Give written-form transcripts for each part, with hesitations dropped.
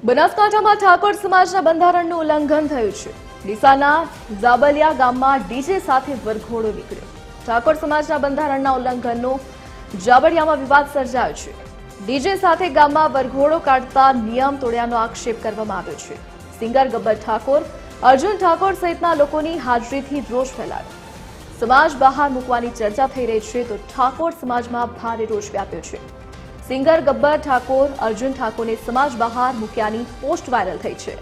બનાસકાંઠામાં ઠાકોર સમાજના બંધારણનું ઉલ્લંઘન થયું છે। ડીસાના ઝાબલિયા ગામમાં ડીજે સાથે વરઘોડો નીકળ્યો। ઠાકોર સમાજના બંધારણના ઉલ્લંઘનનો ઝાબલિયામાં વિવાદ સર્જાયો છે। ડીજે સાથે ગામમાં વરઘોડો કાઢતા નિયમ તોડ્યાનો આક્ષેપ કરવામાં આવ્યો છે। સિંગર ગબ્બર ઠાકોર, અર્જુન ઠાકોર સહિતના લોકોની હાજરીથી રોષ ફેલાયો। સમાજ બહાર મૂકવાની ચર્ચા થઈ રહી છે તો ઠાકોર સમાજમાં ભારે રોષ વ્યાપ્યો છે। સિંગર ગબ્બર ઠાકોર, અર્જુન ઠાકોરને સમાજ બહાર મૂક્યાની પોસ્ટ વાયરલ થઈ છે।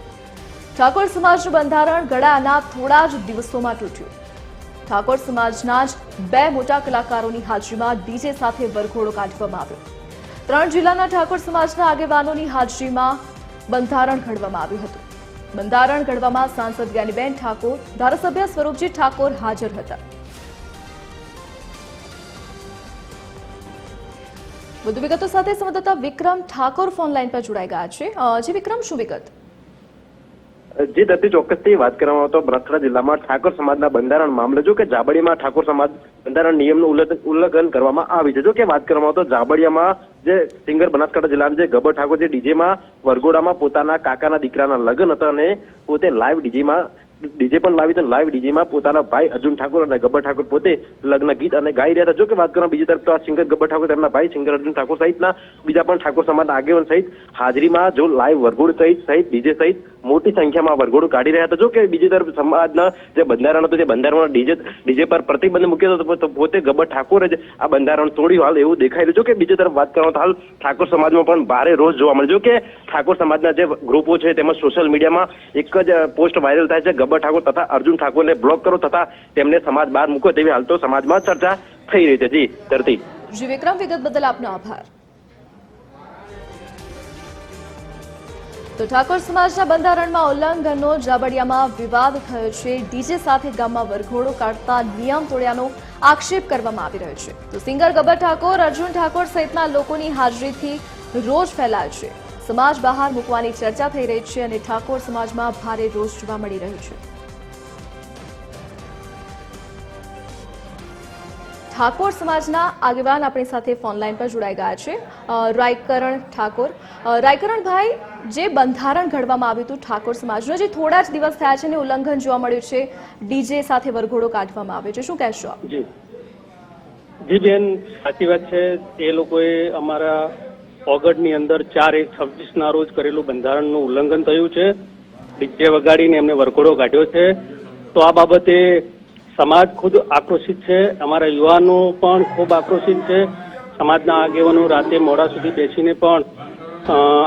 ઠાકોર સમાજનું બંધારણ ઘડાયાના થોડા જ દિવસોમાં તૂટ્યું। ઠાકોર સમાજના જ બે મોટા કલાકારોની હાજરીમાં ડીજે સાથે વરઘોડો કાઢવામાં આવ્યો। 3 જિલ્લાના ઠાકોર સમાજના આગેવાનોની હાજરીમાં બંધારણ ઘડવામાં આવ્યું હતું। બંધારણ ઘડવામાં સાંસદ જ્ઞાનીબેન ઠાકોર, ધારાસભ્ય સ્વરૂપજી ઠાકોર હાજર હતા। વધુ વિગતો સાથે સંવાદદાતા વિક્રમ ઠાકોર ફોનલાઈન પર જોડાઈ ગયા છે। જી વિક્રમ, શું વિગત? જે દત્તી ચોક્કસથી વાત કરવામાં આવતો બનાસકાંઠા જિલ્લામાં ઠાકોર સમાજના બંધારણ મામલે જો કે ઝાબડિયામાં ઠાકોર સમાજ બંધારણ નિયમનું ઉલ્લંઘન કરવામાં આવી છે। જો કે વાત કરવામાં આવતો ઝાબડિયામાં જે સિંગર બનાસકાંઠા જિલ્લાના જે ગબ્બર ઠાકોર જે ડીજેમાં વરઘોડામાં પોતાના કાકાના દીકરાના લગ્ન હતા અને પોતે લાઈવ ડીજે પણ લાવી તો લાઈવ ડીજેમાં પોતાના ભાઈ અર્જુન ઠાકોર અને ગબ્બર ઠાકોર પોતે લગ્ન ગીત અને ગાઈ રહ્યા હતા। જો કે વાત કરવામાં બીજી તરફ તો આ સિંગર ગબ્બર ઠાકોર તેમના ભાઈ સિંગર અર્જુન ઠાકોર સહિતના બીજા પણ ઠાકોર સમાજના આગેવાન સહિત હાજરીમાં જો લાઈવ વરઘોડો સહિત ડીજે સહિત મોટી સંખ્યામાં વરઘોડો કાઢી રહ્યા હતા। જો કે બીજી તરફ સમાજના જે બંધારણ હતું, જે બંધારણમાં ડીજે પર પ્રતિબંધ મૂક્યો હતો તો પોતે ગબ્બર ઠાકોરે જ આ બંધારણ તોડ્યું હાલ એવું દેખાઈ રહ્યું। જો કે બીજી તરફ વાત કરવામાં હાલ ઠાકોર સમાજમાં પણ ભારે રોષ જોવા મળે। જો કે ઠાકોર સમાજના જે ગ્રુપો છે તેમજ સોશિયલ મીડિયામાં એક જ પોસ્ટ વાયરલ થાય છે, ગબ્બર ઠાકોર તથા અર્જુન ઠાકોરને બ્લોક કરો તથા તેમને સમાજ બહાર મૂકો તેવી હાલ તો સમાજમાં ચર્ચા થઈ રહી છે। જી ધરતી। જી વિક્રમ, વિગત બદલ આપનો આભાર। તો ઠાકોર સમાજના બંધારણમાં ઉલ્લંઘનનો ઝાબડિયામાં વિવાદ થયો છે। ડીજે સાથે ગામમાં વરઘોડો કાઢતા નિયમ તોડ્યાનો આક્ષેપ કરવામાં આવી રહ્યો છે તો સિંગર ગબ્બર ઠાકોર, અર્જુન ઠાકોર સહિતના લોકોની હાજરીથી રોષ ફેલાયો છે। સમાજ બહાર મૂકવાની ચર્ચા થઈ રહી છે અને ઠાકોર સમાજમાં ભારે રોષ જોવા મળી રહ્યો છે। ઠાકોર સમાજના આગેવાન આપણી સાથે ફોનલાઈન પર જોડાઈ ગયા છે, રાયકરણ ઠાકોર। રાયકરણભાઈ, જે બંધારણ ઘડવામાં આવ્યું હતું ઠાકોર સમાજનું, જે થોડા જ દિવસ થયા છે ને ઉલ્લંઘન જોવા મળ્યું છે, ડીજે સાથે વરઘોડો કાઢવામાં આવ્યો છે, શું કહેશો આપ? જી બેન, સાચી વાત છે। એ લોકોએ અમારા ઓગસ્ટની અંદર 4/1/26 ના રોજ કરેલું બંધારણનું ઉલ્લંઘન થયું છે। ડીજે વગાડીને એમને વરઘોડો કાઢ્યો છે તો આ બાબતે સમાજ ખુદ આક્રોશિત છે। અમારા યુવાનો પણ ખૂબ આક્રોશિત છે। સમાજના આગેવાનો રાતે મોડા સુધી બેસીને પણ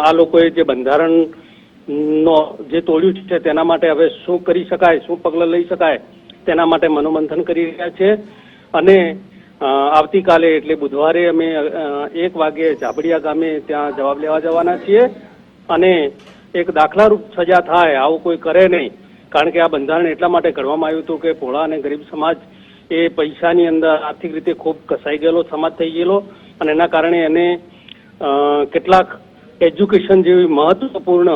આ લોકોએ જે બંધારણનો જે તોડ્યું છે તેના માટે હવે શું કરી શકાય, શું પગલાં લઈ શકાય તેના માટે મનોમંથન કરી રહ્યા છે। અને આવતીકાલે એટલે બુધવારે અમે 1 વાગે ઝાબડિયા ગામે ત્યાં જવાબ લેવા જવાના છીએ અને એક દાખલારૂપ સજા થાય આવું કોઈ કરે નહીં। કારણ કે આ બંધારણ એટલા માટે ઘડવામાં આવ્યું હતું કે ભોળા અને ગરીબ સમાજ એ પૈસાની અંદર આર્થિક રીતે ખૂબ કસાઈ ગયેલો સમાજ થઈ ગયેલો અને એના કારણે એને કેટલાક એજ્યુકેશન જેવી મહત્વપૂર્ણ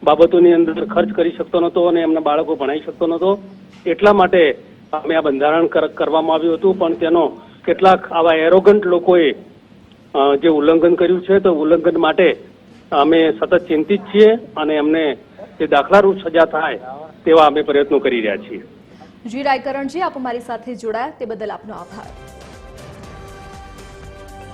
બાબતોની અંદર ખર્ચ કરી શકતો નહોતો અને એમના બાળકો ભણાવી શકતો નહોતો। એટલા માટે અમે આ બંધારણ કરવામાં આવ્યું હતું પણ તેનો કેટલાક આવા એરોગન્ટ લોકોએ જે ઉલ્લંઘન કર્યું છે તો ઉલ્લંઘન માટે અમે સતત ચિંતિત છીએ અને એમને જે દાખલારૂપ સજા થાય તેવા અમે પ્રયત્નો કરી રહ્યા છીએ। જી રાયકરણજી, આપ અમારી સાથે જોડાયા તે બદલ આપનો આભાર।